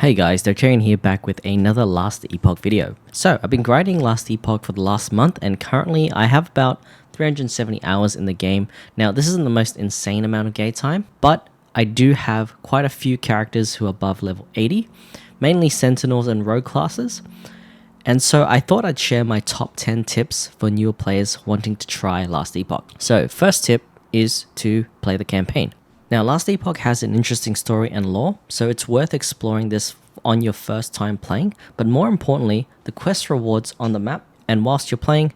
Hey guys, Dartarian here back with another Last Epoch video. So, I've been grinding Last Epoch for the last month and currently I have about 370 hours in the game. Now, this isn't the most insane amount of game time, but I do have quite a few characters who are above level 80, mainly Sentinels and Rogue classes. And so I thought I'd share my top 10 tips for newer players wanting to try Last Epoch. So, first tip is to play the campaign. Now, Last Epoch has an interesting story and lore, so it's worth exploring this on your first time playing, but more importantly, the quest rewards on the map, and whilst you're playing,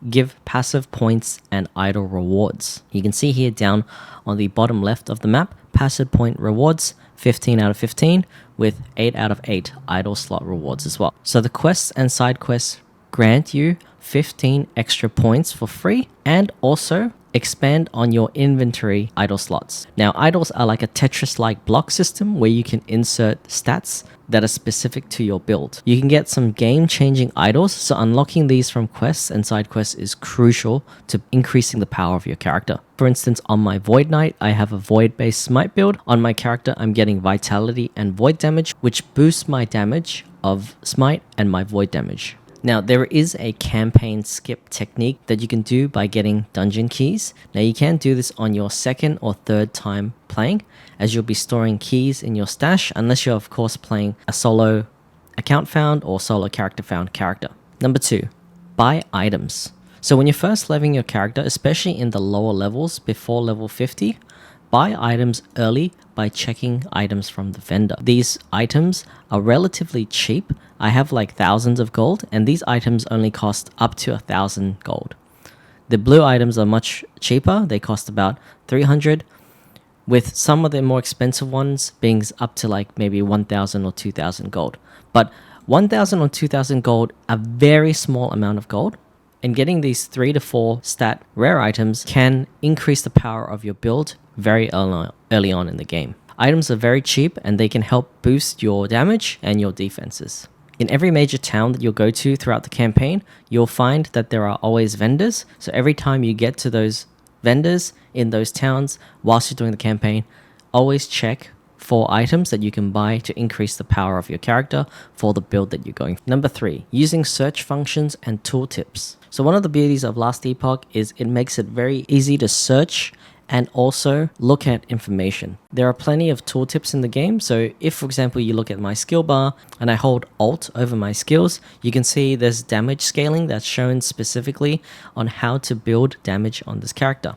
give passive points and idle rewards. You can see here down on the bottom left of the map, passive point rewards, 15 out of 15, with 8 out of 8 idle slot rewards as well. So the quests and side quests grant you 15 extra points for free, and also expand on your inventory idle slots. Now, idols are like a Tetris-like block system where you can insert stats that are specific to your build. You can get some game-changing idols, so unlocking these from quests and side quests is crucial to increasing the power of your character. For instance, on my Void Knight, I have a Void-based smite build. On my character, I'm getting Vitality and Void damage, which boosts my damage of smite and my Void damage. Now, there is a campaign skip technique that you can do by getting dungeon keys. Now, you can do this on your second or third time playing, as you'll be storing keys in your stash, unless you're, of course, playing a solo account found or solo character found character. Number 2, buy items. So when you're first leveling your character, especially in the lower levels before level 50, buy items early by checking items from the vendor. These items are relatively cheap. I have like thousands of gold, and these items only cost up to 1,000 gold. The blue items are much cheaper. They cost about 300, with some of the more expensive ones being up to like maybe 1,000 or 2,000 gold. But 1,000 or 2,000 gold, a very small amount of gold, and getting these 3 to 4 stat rare items can increase the power of your build very early on in the game. Items are very cheap and they can help boost your damage and your defenses. In every major town that you'll go to throughout the campaign, you'll find that there are always vendors. So every time you get to those vendors in those towns whilst you're doing the campaign, always check for items that you can buy to increase the power of your character for the build that you're going for. Number 3, using search functions and tooltips. So one of the beauties of Last Epoch is it makes it very easy to search and also look at information. There are plenty of tooltips in the game, so if, for example, you look at my skill bar and I hold Alt over my skills, you can see there's damage scaling that's shown specifically on how to build damage on this character.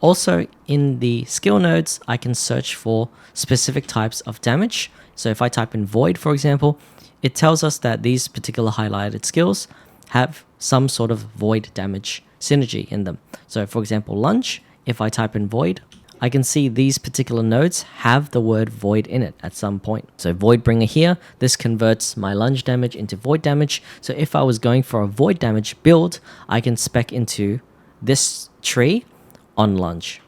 Also, in the skill nodes, I can search for specific types of damage. So if I type in Void, for example, it tells us that these particular highlighted skills have some sort of Void damage synergy in them. So for example, Lunge, if I type in Void, I can see these particular nodes have the word Void in it at some point. So Voidbringer here, this converts my Lunge damage into Void damage. So if I was going for a Void damage build, I can spec into this tree on Lunge.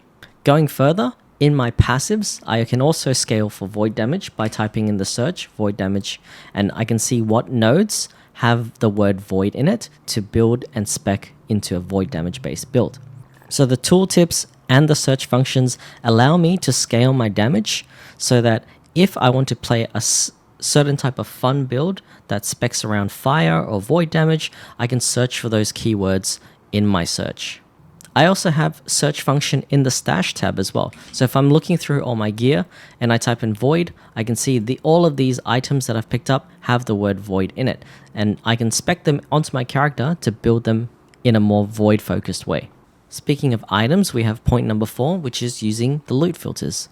Going further, in my passives, I can also scale for Void damage by typing in the search Void damage, and I can see what nodes have the word Void in it to build and spec into a Void damage based build. So the tooltips and the search functions allow me to scale my damage so that if I want to play a certain type of fun build that specs around fire or Void damage, I can search for those keywords in my search. I also have search function in the stash tab as well. So if I'm looking through all my gear and I type in Void, I can see all of these items that I've picked up have the word Void in it. And I can spec them onto my character to build them in a more Void focused way. Speaking of items, we have point number 4, which is using the loot filters.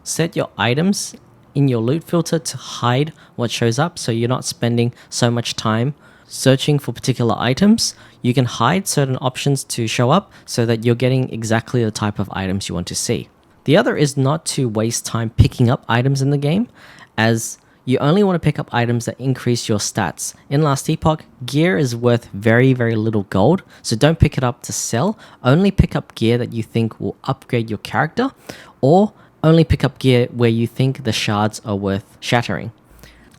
Set your items in your loot filter to hide what shows up, so you're not spending so much time searching for particular items. You can hide certain options to show up so that you're getting exactly the type of items you want to see. The other is not to waste time picking up items in the game, as you only want to pick up items that increase your stats. In Last Epoch, gear is worth very, very little gold, so don't pick it up to sell. Only pick up gear that you think will upgrade your character, or only pick up gear where you think the shards are worth shattering.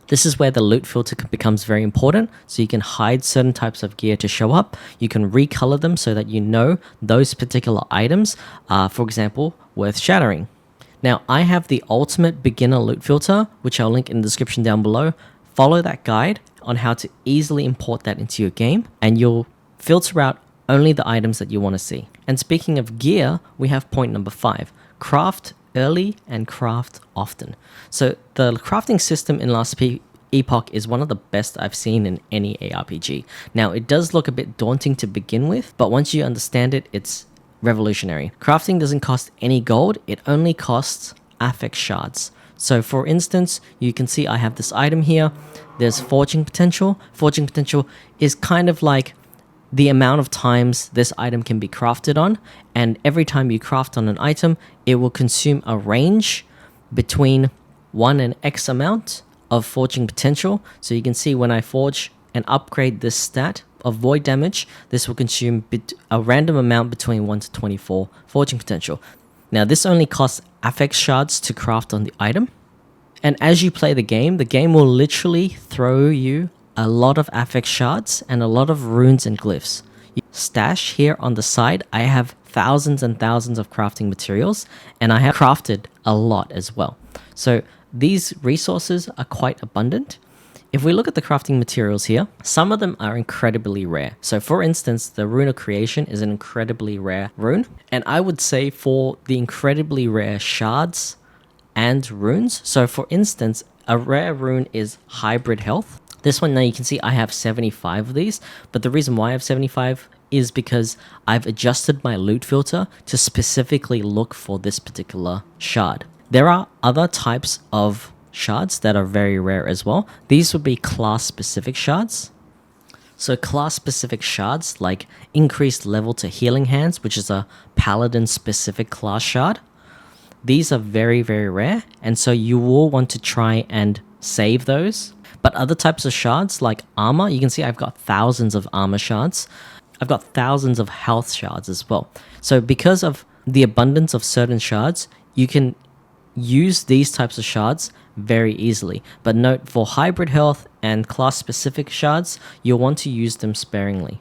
This is where the loot filter becomes very important, so you can hide certain types of gear to show up. You can recolor them so that you know those particular items are, for example, worth shattering. Now, I have the ultimate beginner loot filter, which I'll link in the description down below. Follow that guide on how to easily import that into your game, and you'll filter out only the items that you want to see. And speaking of gear, we have point number 5. Craft early and craft often. So the crafting system in Last Epoch is one of the best I've seen in any ARPG. Now, it does look a bit daunting to begin with, but once you understand it, it's revolutionary. Crafting doesn't cost any gold, it only costs affix shards. So for instance, you can see I have this item here. There's forging potential. Forging potential is kind of like the amount of times this item can be crafted on, and every time you craft on an item, it will consume a range between 1 and X amount of forging potential. So you can see when I forge and upgrade this stat of void damage, this will consume a random amount between 1 to 24 forging potential. Now, this only costs affix shards to craft on the item. And as you play the game will literally throw you a lot of affix shards and a lot of runes and glyphs. Stash here on the side, I have thousands and thousands of crafting materials, and I have crafted a lot as well. So these resources are quite abundant. If we look at the crafting materials here, some of them are incredibly rare. So for instance, the Rune of Creation is an incredibly rare rune. And I would say for the incredibly rare shards and runes, so for instance, a rare rune is Hybrid Health. This one now you can see I have 75 of these, but the reason why I have 75 is because I've adjusted my loot filter to specifically look for this particular shard. There are other types of shards that are very rare as well. These would be class-specific shards. So class-specific shards like increased level to healing hands, which is a paladin-specific class shard. These are very, very rare, and so you will want to try and save those. But other types of shards like armor, you can see I've got thousands of armor shards. I've got thousands of health shards as well. So because of the abundance of certain shards, you can use these types of shards very easily. But note, for hybrid health and class-specific shards, you'll want to use them sparingly.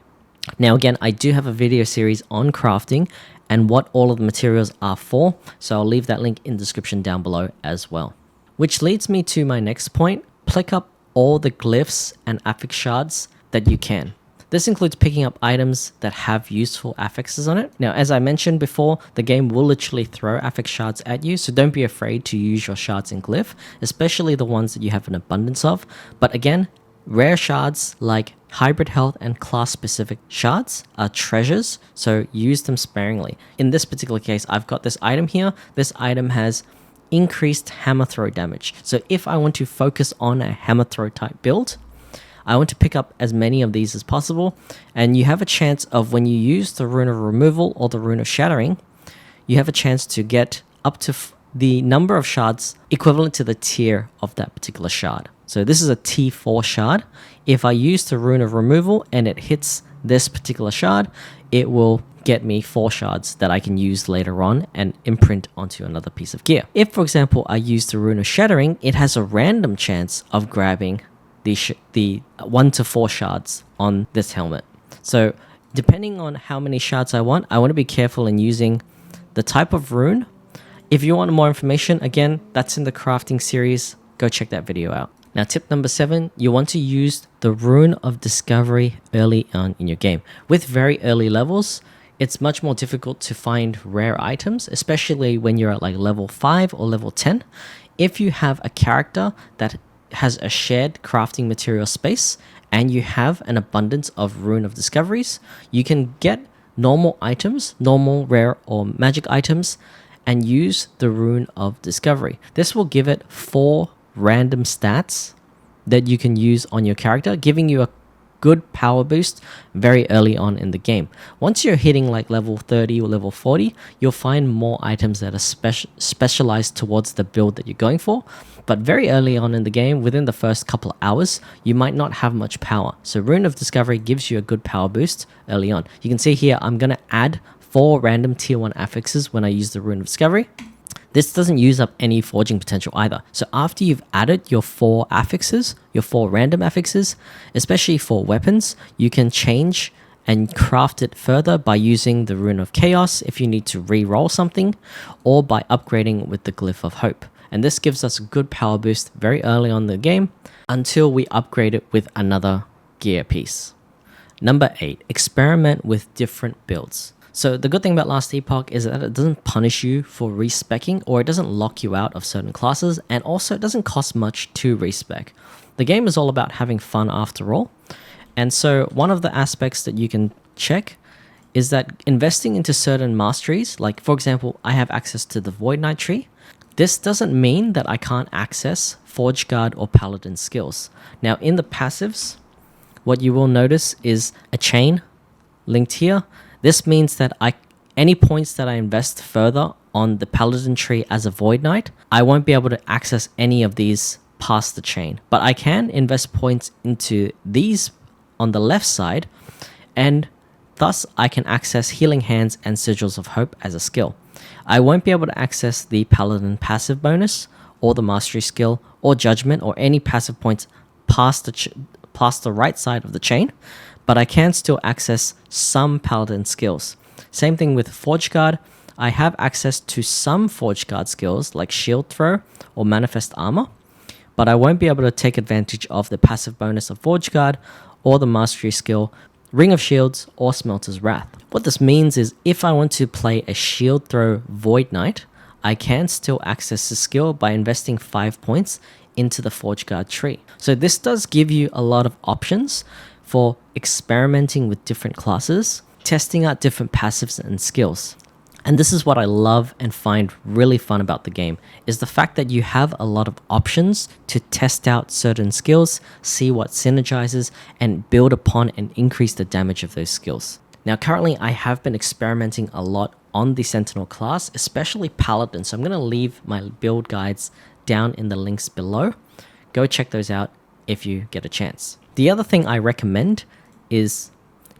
Now again, I do have a video series on crafting and what all of the materials are for, so I'll leave that link in the description down below as well. Which leads me to my next point: pick up all the glyphs and affix shards that you can. This includes picking up items that have useful affixes on it. Now, as I mentioned before, the game will literally throw affix shards at you, so don't be afraid to use your shards in glyph, especially the ones that you have an abundance of. But again, rare shards like hybrid health and class-specific shards are treasures, so use them sparingly. In this particular case, I've got this item here. This item has increased hammer throw damage. So if I want to focus on a hammer throw type build, I want to pick up as many of these as possible, and you have a chance of, when you use the rune of removal or the rune of shattering, you have a chance to get up to the number of shards equivalent to the tier of that particular shard. So this is a T4 shard. If I use the rune of removal and it hits this particular shard, it will get me 4 shards that I can use later on and imprint onto another piece of gear. If, for example, I use the rune of shattering, it has a random chance of grabbing the 1 to 4 shards on this helmet. So depending on how many shards I want to be careful in using the type of rune. If you want more information, again, that's in the crafting series. Go check that video out. Now, tip number 7, you want to use the rune of discovery early on in your game. With very early levels, it's much more difficult to find rare items, especially when you're at like level 5 or level 10. If you have a character that has a shared crafting material space and you have an abundance of rune of discoveries, you can get normal items, normal, rare, or magic items, and use the rune of discovery. This will give it 4 random stats that you can use on your character, giving you a good power boost very early on in the game. Once you're hitting like level 30 or level 40, you'll find more items that are specialized towards the build that you're going for. But very early on in the game, within the first couple of hours, you might not have much power. So Rune of Discovery gives you a good power boost early on. You can see here, I'm going to add 4 random tier 1 affixes when I use the Rune of Discovery. This doesn't use up any forging potential either. So after you've added your 4 affixes, your 4 random affixes, especially for weapons, you can change and craft it further by using the Rune of Chaos if you need to re-roll something, or by upgrading with the Glyph of Hope. And this gives us a good power boost very early on in the game until we upgrade it with another gear piece. Number 8, experiment with different builds. So the good thing about Last Epoch is that it doesn't punish you for respeccing, or it doesn't lock you out of certain classes, and also it doesn't cost much to respec. The game is all about having fun after all, and so one of the aspects that you can check is that investing into certain masteries, like for example, I have access to the Void Knight tree. This doesn't mean that I can't access Forge Guard or Paladin skills. Now in the passives, what you will notice is a chain linked here. This means that any points that I invest further on the Paladin tree as a Void Knight, I won't be able to access any of these past the chain. But I can invest points into these on the left side, and thus I can access Healing Hands and Sigils of Hope as a skill. I won't be able to access the Paladin passive bonus, or the Mastery skill, or Judgment, or any passive points past the right side of the chain, but I can still access some Paladin skills. Same thing with Forge Guard. I have access to some Forge Guard skills like Shield Throw or Manifest Armor, but I won't be able to take advantage of the passive bonus of Forge Guard or the Mastery skill, Ring of Shields, or Smelter's Wrath. What this means is if I want to play a Shield Throw Void Knight, I can still access the skill by investing 5 points into the Forge Guard tree. So this does give you a lot of options for experimenting with different classes, testing out different passives and skills. And this is what I love and find really fun about the game, is the fact that you have a lot of options to test out certain skills, see what synergizes, and build upon and increase the damage of those skills. Now currently I have been experimenting a lot on the Sentinel class, especially Paladin, so I'm going to leave my build guides down in the links below. Go check those out if you get a chance. The other thing I recommend is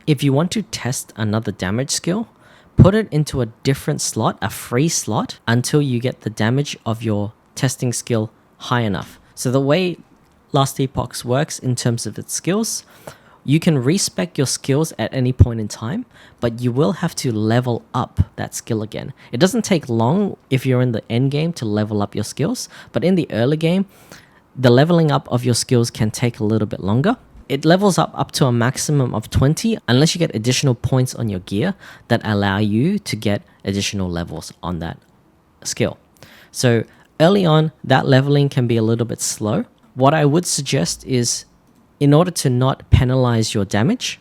if you want to test another damage skill, put it into a different slot, a free slot, until you get the damage of your testing skill high enough. So the way Last Epoch works in terms of its skills, you can respec your skills at any point in time, but you will have to level up that skill again. It doesn't take long if you're in the end game to level up your skills, but in the early game, the leveling up of your skills can take a little bit longer. It levels up to a maximum of 20 unless you get additional points on your gear that allow you to get additional levels on that skill. So early on, that leveling can be a little bit slow. What I would suggest is, in order to not penalize your damage,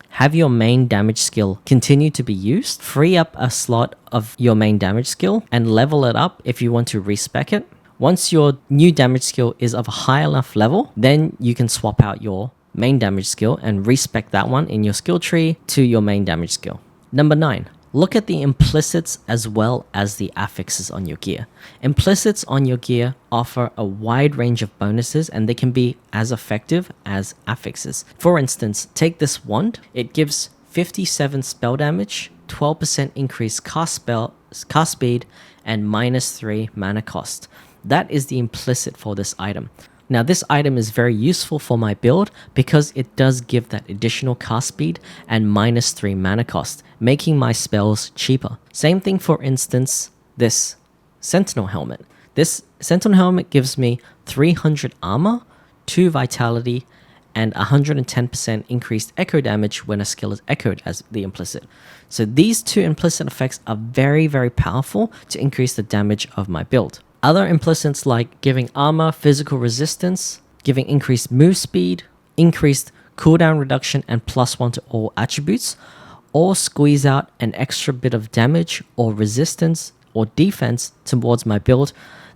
have your main damage skill continue to be used, free up a slot of your main damage skill, and level it up if you want to respec it. Once your new damage skill is of a high enough level, then you can swap out your main damage skill and respec that one in your skill tree to your main damage skill. Number 9. Look at the implicits as well as the affixes on your gear. Implicits on your gear offer a wide range of bonuses, and they can be as effective as affixes. For instance, take this wand. It gives 57 spell damage, 12% increased cast speed, and -3 mana cost. That is the implicit for this item. Now this item is very useful for my build because it does give that additional cast speed and -3 mana cost, making my spells cheaper. Same thing for instance, this Sentinel helmet. This Sentinel helmet gives me 300 armor, 2 vitality, and 110% increased echo damage when a skill is echoed as the implicit. So these two implicit effects are very, very powerful to increase the damage of my build. Other implicits like giving armor, physical resistance, giving increased move speed, increased cooldown reduction, and +1 to all attributes, all squeeze out an extra bit of damage or resistance or defense towards my build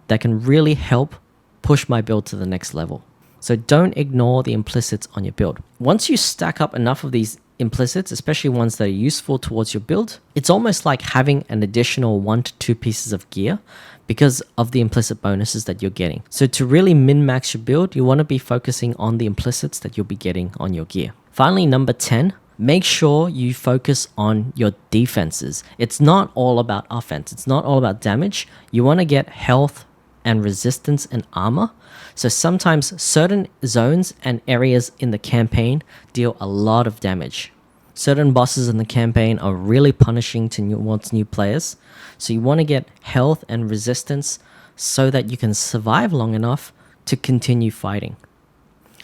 that can really help push my build to the next level. So don't ignore the implicits on your build. Once you stack up enough of these implicits, especially ones that are useful towards your build, it's almost like having an additional 1 to 2 pieces of gear because of the implicit bonuses that you're getting. So to really min-max your build, you want to be focusing on the implicits that you'll be getting on your gear. Finally, number 10, make sure you focus on your defenses. It's not all about offense. It's not all about damage. You want to get health and resistance and armor. So sometimes certain zones and areas in the campaign deal a lot of damage. Certain bosses in the campaign are really punishing towards new players, so you want to get health and resistance so that you can survive long enough to continue fighting.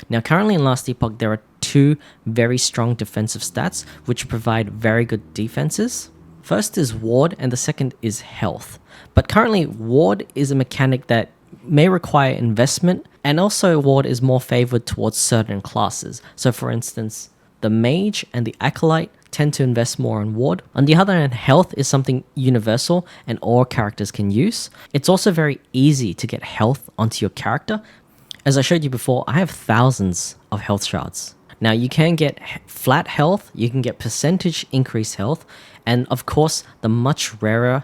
Now currently in Last Epoch there are two very strong defensive stats which provide very good defenses. First is ward and the second is health. But currently ward is a mechanic that may require investment, and also ward is more favored towards certain classes. So for instance, the mage and the acolyte tend to invest more on ward. On the other hand, health is something universal and all characters can use. It's also very easy to get health onto your character. As I showed you before, I have thousands of health shards. Now you can get flat health, you can get percentage increased health, and of course the much rarer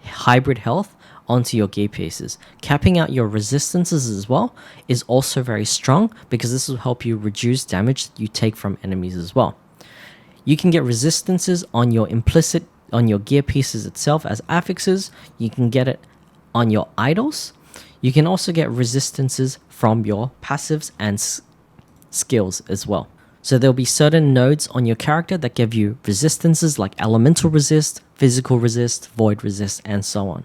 hybrid health onto your gear pieces. Capping out your resistances as well is also very strong because this will help you reduce damage that you take from enemies as well. You can get resistances on your gear pieces itself as affixes. You can get it on your idols. You can also get resistances from your passives and skills as well. So there'll be certain nodes on your character that give you resistances like elemental resist, physical resist, void resist, and so on.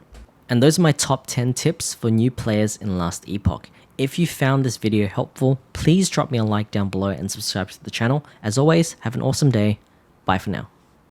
And those are my top 10 tips for new players in Last Epoch. If you found this video helpful, please drop me a like down below and subscribe to the channel. As always, have an awesome day. Bye for now.